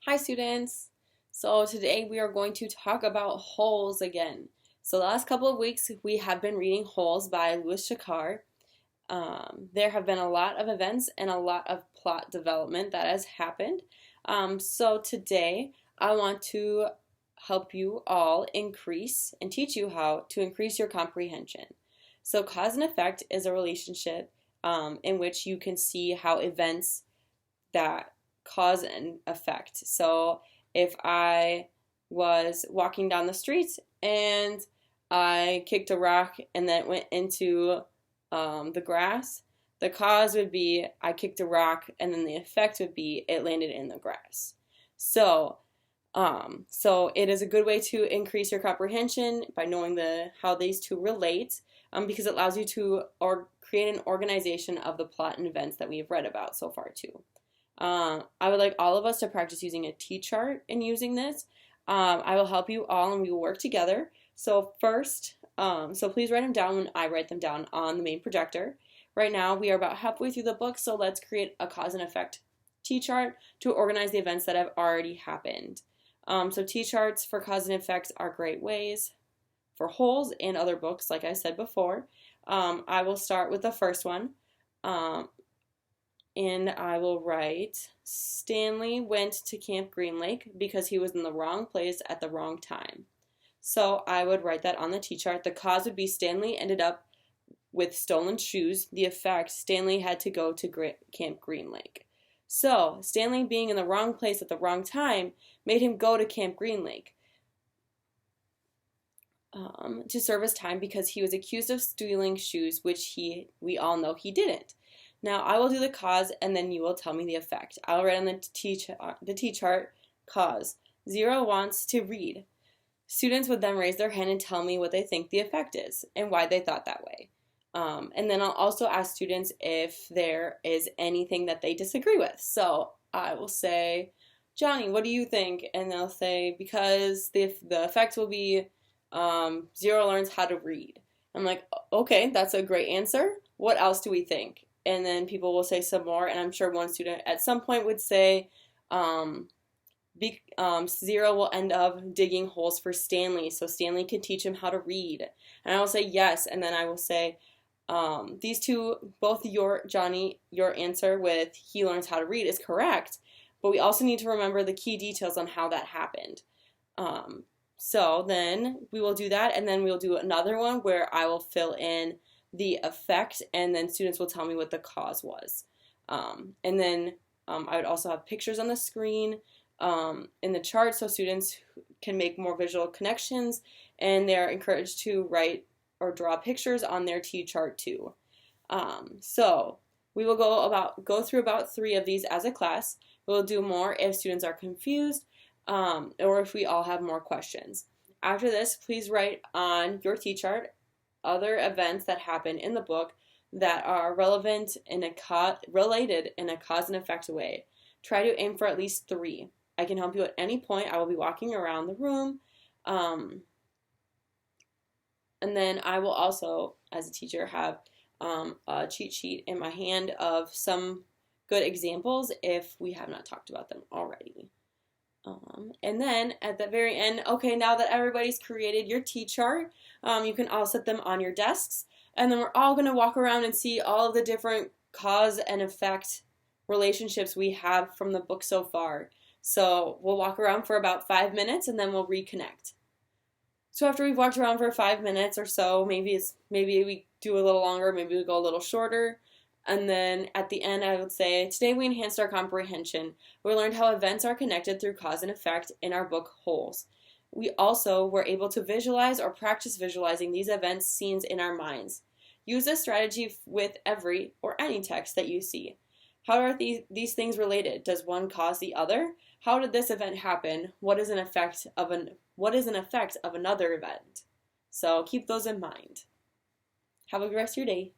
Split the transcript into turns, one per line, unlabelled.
Hi students! So today we are going to talk about Holes again. So the last couple of weeks we have been reading Holes by Louis Shakar. There have been a lot of events and a lot of plot development that has happened. So today I want to help you all increase and teach you how to increase your comprehension. So cause and effect is a relationship in which you can see how events that cause and effect. So if I was walking down the street and I kicked a rock and then it went into the grass, the cause would be I kicked a rock, and then the effect would be it landed in the grass. So it is a good way to increase your comprehension by knowing how these two relate, because it allows you to create an organization of the plot and events that we've read about so far too. I would like all of us to practice using a T-chart in using this. I will help you all and we will work together. So first, so please write them down when I write them down on the main projector. Right now we are about halfway through the book, so let's create a cause and effect T-chart to organize the events that have already happened. So T-charts for cause and effects are great ways for Holes and other books, like I said before. I will start with the first one. And I will write, Stanley went to Camp Green Lake because he was in the wrong place at the wrong time. So I would write that on the T-chart. The cause would be Stanley ended up with stolen shoes. The effect, Stanley had to go to Camp Green Lake. So Stanley being in the wrong place at the wrong time made him go to Camp Green Lake to serve his time because he was accused of stealing shoes, which we all know he didn't. Now I will do the cause and then you will tell me the effect. I'll write on the T-chart cause. 0 wants to read. Students would then raise their hand and tell me what they think the effect is and why they thought that way. And then I'll also ask students if there is anything that they disagree with. So I will say, Johnny, what do you think? And they'll say, because the effect will be 0 learns how to read. I'm like, okay, that's a great answer. What else do we think? And then people will say some more, and I'm sure one student at some point would say 0 will end up digging holes for Stanley so Stanley can teach him how to read. And I will say yes, and then I will say these two, both Johnny, your answer with he learns how to read is correct, but we also need to remember the key details on how that happened. So then we will do that, and then we'll do another one where I will fill in the effect, and then students will tell me what the cause was. And then I would also have pictures on the screen in the chart so students can make more visual connections, and they're encouraged to write or draw pictures on their T-chart too. So we will go through about 3 of these as a class. We'll do more if students are confused or if we all have more questions. After this, please write on your T-chart other events that happen in the book that are related in a cause and effect way. Try to aim for at least 3. I can help you at any point. I will be walking around the room. And then I will also, as a teacher, have a cheat sheet in my hand of some good examples if we have not talked about them already. And then at the very end, okay, now that everybody's created your T-chart, you can all set them on your desks, and then we're all going to walk around and see all of the different cause and effect relationships we have from the book so far. So we'll walk around for about 5 minutes and then we'll reconnect. So after we've walked around for 5 minutes or so, maybe we do a little longer, maybe we go a little shorter. And then at the end, I would say, today we enhanced our comprehension. We learned how events are connected through cause and effect in our book Holes. We also were able to visualize or practice visualizing these events scenes in our minds. Use this strategy with every or any text that you see. How are these things related? Does one cause the other? How did this event happen? What is an effect of another event? So keep those in mind. Have a good rest of your day.